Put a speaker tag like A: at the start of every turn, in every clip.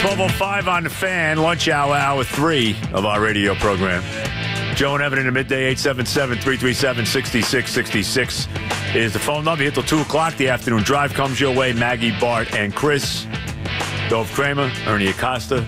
A: 12:05 on the Fan. Lunch hour, hour 3 of our radio program. Joe and Evan in the midday, 877-337-6666 is the phone number. Hit till 2 o'clock. The afternoon drive comes your way. Maggie, Bart, and Chris. Dove Kramer, Ernie Acosta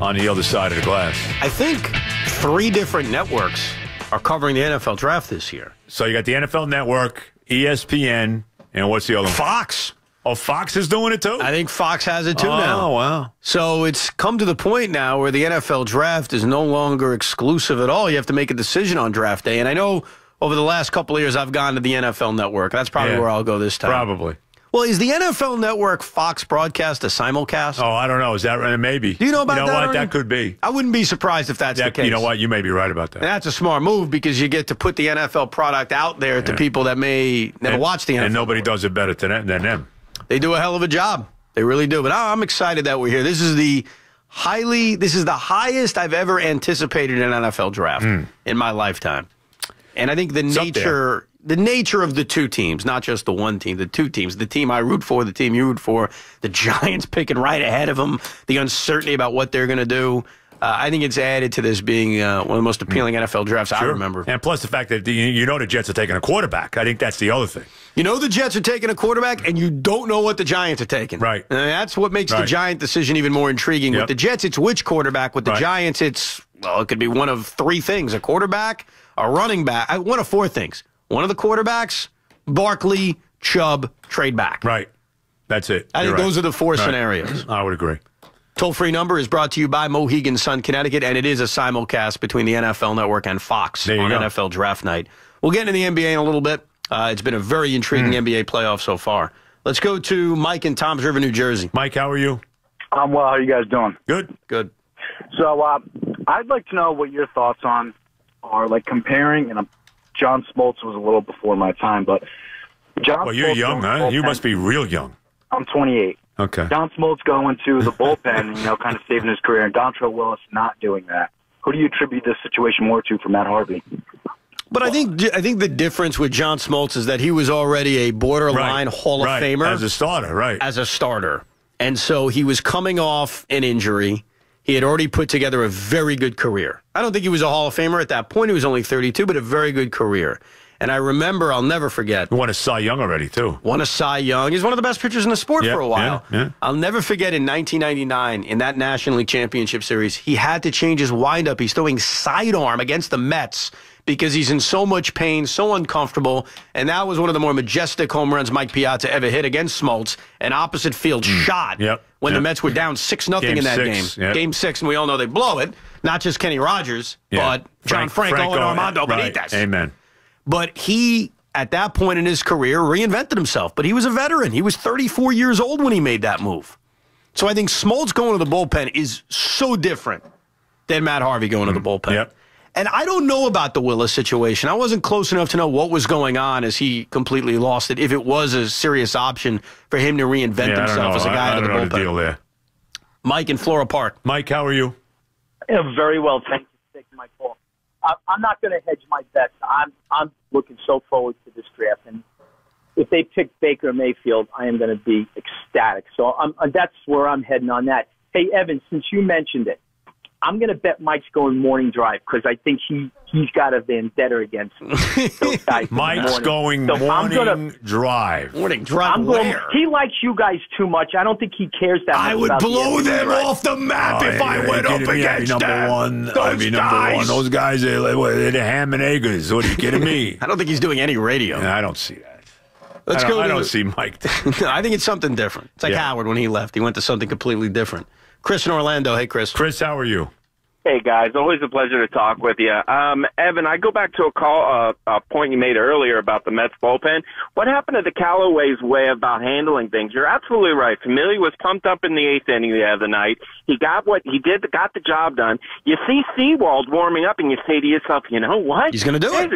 A: on the other side of the glass.
B: I think 3 different networks are covering the NFL draft this year.
A: So you got the NFL Network, ESPN, and what's the other one?
B: Fox.
A: Oh, Fox is doing it too?
B: I think Fox has it too now.
A: Oh, wow.
B: So it's come to the point now where the NFL draft is no longer exclusive at all. You have to make a decision on draft day. And I know over the last couple of years I've gone to the NFL Network. That's probably where I'll go this time.
A: Probably.
B: Well, is the NFL Network Fox broadcast a simulcast?
A: Oh, I don't know. Is that right? Maybe.
B: Do you know about that?
A: You know what?
B: Ernie?
A: That could be.
B: I wouldn't be surprised if that's the case.
A: You know what? You may be right about that.
B: And that's a smart move because you get to put the NFL product out there to people that may never watch the NFL.
A: And nobody does it better than them.
B: They do a hell of a job. They really do. But I'm excited that we're here. This is the highest I've ever anticipated an NFL draft in my lifetime. And I think the nature of the 2 teams, not just the one team, the 2 teams, the team I root for, the team you root for, the Giants picking right ahead of them, the uncertainty about what they're going to do. I think it's added to this being one of the most appealing NFL drafts I remember.
A: And plus the fact that the Jets are taking a quarterback. I think that's the other thing.
B: You know the Jets are taking a quarterback, and you don't know what the Giants are taking.
A: Right.
B: And that's what makes the Giant decision even more intriguing. With the Jets, it's which quarterback. With the Giants, it could be one of 3 things. A quarterback, a running back. One of 4 things. One of the quarterbacks, Barkley, Chubb, trade back.
A: Right. That's it.
B: I think those are the 4 scenarios.
A: I would agree.
B: Toll-free number is brought to you by Mohegan Sun, Connecticut, and it is a simulcast between the NFL Network and Fox on NFL Draft Night. We'll get into the NBA in a little bit. It's been a very intriguing NBA playoff so far. Let's go to Mike in Toms River, New Jersey.
A: Mike, how are you?
C: I'm well. How are you guys doing?
A: Good.
B: Good.
C: So I'd like to know what your thoughts are, like comparing, and John Smoltz was a little before my time, but John
A: Well, you're young, huh? You must be real young.
C: I'm 28.
A: Okay.
C: John Smoltz going to the bullpen, kind of saving his career, and Dontrell Willis not doing that. Who do you attribute this situation more to for Matt Harvey?
B: But I think the difference with John Smoltz is that he was already a borderline Hall of Famer.
A: As a starter, right.
B: As a starter. And so he was coming off an injury. He had already put together a very good career. I don't think he was a Hall of Famer at that point. He was only 32, but a very good career. And I remember, I'll never forget.
A: He won a Cy Young already, too.
B: Won a Cy Young. He's one of the best pitchers in the sport for a while.
A: Yeah.
B: I'll never forget in 1999, in that National League Championship Series, he had to change his windup. He's throwing sidearm against the Mets because he's in so much pain, so uncomfortable. And that was one of the more majestic home runs Mike Piazza ever hit against Smoltz. An opposite field shot when the Mets were down 6-0 in that game. Game 6, and we all know they blow it. Not just Kenny Rogers, but John Franco and Armando Benitez.
A: Amen.
B: But he, at that point in his career, reinvented himself. But he was a veteran. He was 34 years old when he made that move. So I think Smoltz going to the bullpen is so different than Matt Harvey going to the bullpen.
A: Yep.
B: And I don't know about the Willis situation. I wasn't close enough to know what was going on as he completely lost it, if it was a serious option for him to reinvent himself as a guy out of the bullpen.
A: I don't know the deal there.
B: Mike in Flora Park.
A: Mike, how are you?
D: Yeah, very well. Thank you for taking my call. I'm not going to hedge my bets. I'm looking so forward to this draft. And if they pick Baker Mayfield, I am going to be ecstatic. So that's where I'm heading on that. Hey, Evan, since you mentioned it, I'm going to bet Mike's going morning drive because I think he's got a vendetta against those guys.
A: Mike's going morning drive.
B: Morning drive where?
D: He likes you guys too much. I don't think he cares that much.
B: I would blow them off the map if I went up against them.
A: I'd be number one. Those guys, they're the ham and eggers. What are you kidding me?
B: I don't think he's doing any radio.
A: I don't see that.
B: I
A: don't see Mike.
B: I think it's something different. It's like Howard when he left. He went to something completely different. Chris in Orlando. Hey, Chris.
A: Chris, how are you?
E: Hey, guys. Always a pleasure to talk with you. Evan, I go back to a point you made earlier about the Mets bullpen. What happened to the Callaway's way about handling things? You're absolutely right. Familia was pumped up in the 8th inning the other night. He got what he did, got the job done. You see Sewald warming up, and you say to yourself, you know what?
B: He's going to do it.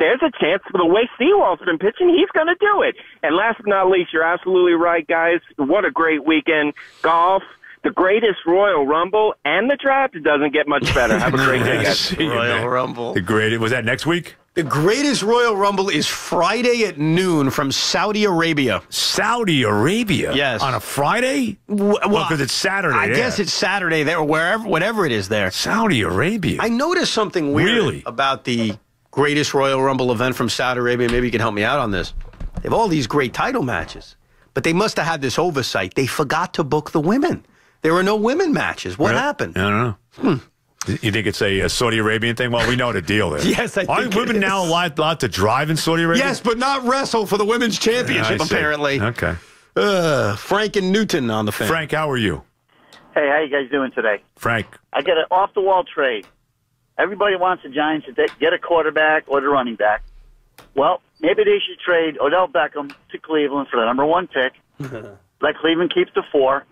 E: There's a chance for the way Sewald's been pitching, he's going to do it. And last but not least, you're absolutely right, guys. What a great weekend. Golf. The greatest Royal Rumble and the draft. It doesn't get much better. Have a great day, guys.
B: Royal Rumble.
A: The greatest. Was that next week?
B: The greatest Royal Rumble is Friday at noon from Saudi Arabia.
A: Saudi Arabia?
B: Yes.
A: On a Friday? Well, because it's Saturday.
B: I guess it's Saturday there, or whatever it is there.
A: Saudi Arabia.
B: I noticed something weird about the greatest Royal Rumble event from Saudi Arabia. Maybe you can help me out on this. They have all these great title matches, but they must have had this oversight. They forgot to book the women. There were no women matches. What happened?
A: I don't know. You think it's a Saudi Arabian thing? Well, we know the deal there.
B: Yes, I think
A: Aren't women now allowed to drive in Saudi Arabia?
B: Yes, but not wrestle for the women's championship, apparently.
A: Okay.
B: Frank and Newton on the fan.
A: Frank, how are you?
F: Hey, how you guys doing today?
A: Frank.
F: I get an off-the-wall trade. Everybody wants the Giants to get a quarterback or the running back. Well, maybe they should trade Odell Beckham to Cleveland for the number 1 pick. Let Cleveland keep the 4.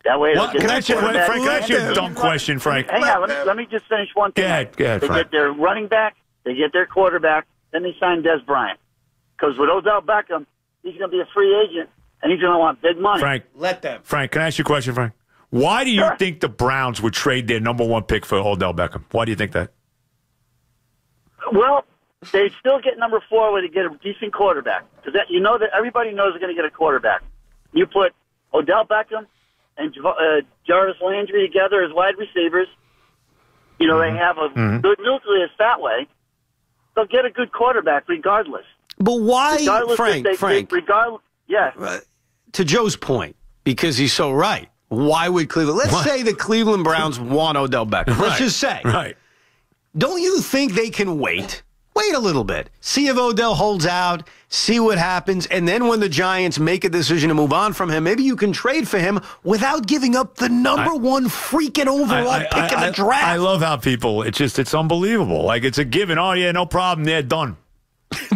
F: That way,
A: What? Can I ask you, Frank, can I ask you a dumb question, Frank?
F: Hang on, let me just finish one thing.
A: Go ahead,
F: they
A: Frank.
F: get their running back, they get their quarterback, then they sign Des Bryant. Because with Odell Beckham, he's going to be a free agent, and he's going to want big money.
A: Frank,
B: let them.
A: Frank, can I ask you a question, Frank? Why do you think the Browns would trade their number 1 pick for Odell Beckham? Why do you think that?
F: Well, they still get number 4 where they get a decent quarterback. Because you know that everybody knows they're going to get a quarterback. You put Odell Beckham and Jarvis Landry together as wide receivers. You know, they have a good nucleus that way. They'll get a good quarterback regardless.
B: But why, Frank?
F: Regardless, yeah.
B: To Joe's point, because he's so right. Why would Cleveland? Let's say the Cleveland Browns want Odell Beckham. Let's just say.
A: Right.
B: Don't you think they can wait? Wait a little bit. See if Odell holds out. See what happens. And then when the Giants make a decision to move on from him, maybe you can trade for him without giving up the number 1 freaking overall pick in the draft.
A: I love how people, it's unbelievable. Like, it's a given. Oh, yeah, no problem. They're done.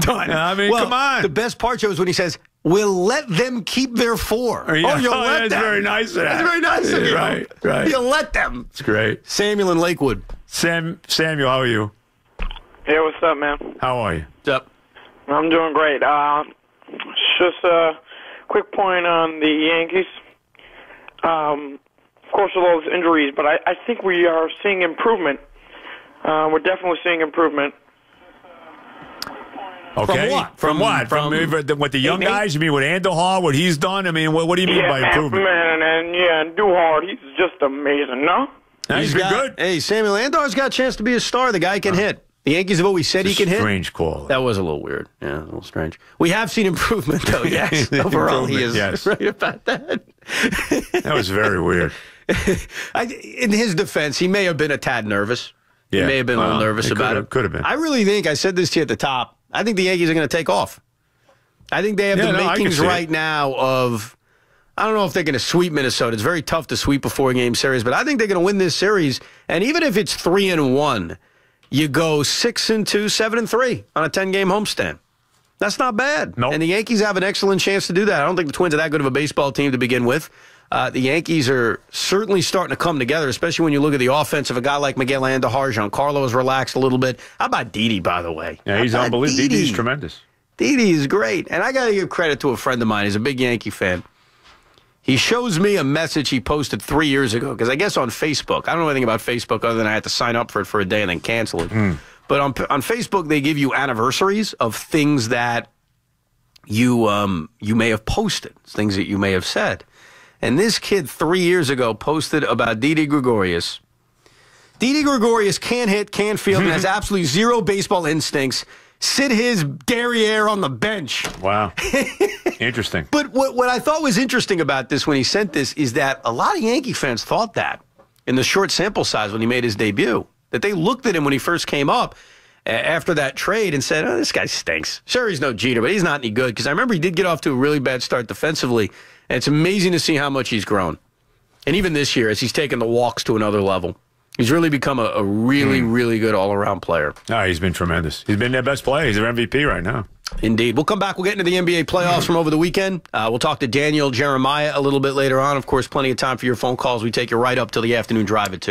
B: Done.
A: I mean, come on.
B: The best part, Joe, is when he says, we'll let them keep their 4.
A: Yeah.
B: Oh, you'll let them.
A: That's very nice of that.
B: That's very nice of you.
A: Right.
B: You'll let them.
A: It's great.
B: Samuel in Lakewood.
A: Samuel, how are you?
G: Hey, what's up, man?
A: How are you?
B: What's up?
G: I'm doing great. Just a quick point on the Yankees. Of course, with all those injuries, but I think we are seeing improvement. We're definitely seeing improvement.
A: Okay.
B: From what?
A: From with the young guys? You mean with Andujar, what he's done? I mean, what do you mean by improvement?
G: And Duhart, he's just amazing, no?
A: He's been good.
B: Hey, Samuel Andujar's got a chance to be a star. The guy can hit. The Yankees have always said he can hit.
A: Strange call.
B: That was a little weird. Yeah, a little strange. We have seen improvement, though, yes. Overall, he is right about that.
A: That was very weird.
B: In his defense, he may have been a tad nervous.
A: Yeah.
B: He may have been a little nervous about it.
A: Could have been.
B: I really think, I said this to you at the top, I think the Yankees are going to take off. I think they have the makings right now of, I don't know if they're going to sweep Minnesota. It's very tough to sweep a 4-game series, but I think they're going to win this series. And even if it's 3-1, you go 6-2, 7-3 on a 10-game homestand. That's not bad.
A: Nope.
B: And the Yankees have an excellent chance to do that. I don't think the Twins are that good of a baseball team to begin with. The Yankees are certainly starting to come together, especially when you look at the offense of a guy like Miguel Andujar. Giancarlo has relaxed a little bit. How about Didi, by the way?
A: Yeah, he's unbelievable. Didi's tremendous.
B: Didi is great. And I got to give credit to a friend of mine. He's a big Yankee fan. He shows me a message he posted 3 years ago, because I guess on Facebook, I don't know anything about Facebook other than I had to sign up for it for a day and then cancel it. But on Facebook, they give you anniversaries of things that you may have posted, things that you may have said. And this kid 3 years ago posted about Didi Gregorius. Didi Gregorius can't hit, can't field, and has absolutely zero baseball instincts. Sit his derriere on the bench.
A: Wow. Interesting.
B: But what I thought was interesting about this when he sent this is that a lot of Yankee fans thought that in the short sample size when he made his debut, that they looked at him when he first came up after that trade and said, oh, this guy stinks. Sure, he's no Jeter, but he's not any good. Because I remember he did get off to a really bad start defensively, and it's amazing to see how much he's grown. And even this year, as he's taken the walks to another level, he's really become a really, really good all-around player.
A: Oh, he's been tremendous. He's been their best player. He's their MVP right now.
B: Indeed. We'll come back. We'll get into the NBA playoffs from over the weekend. We'll talk to Daniel Jeremiah a little bit later on. Of course, plenty of time for your phone calls. We take you right up till the afternoon drive at 2.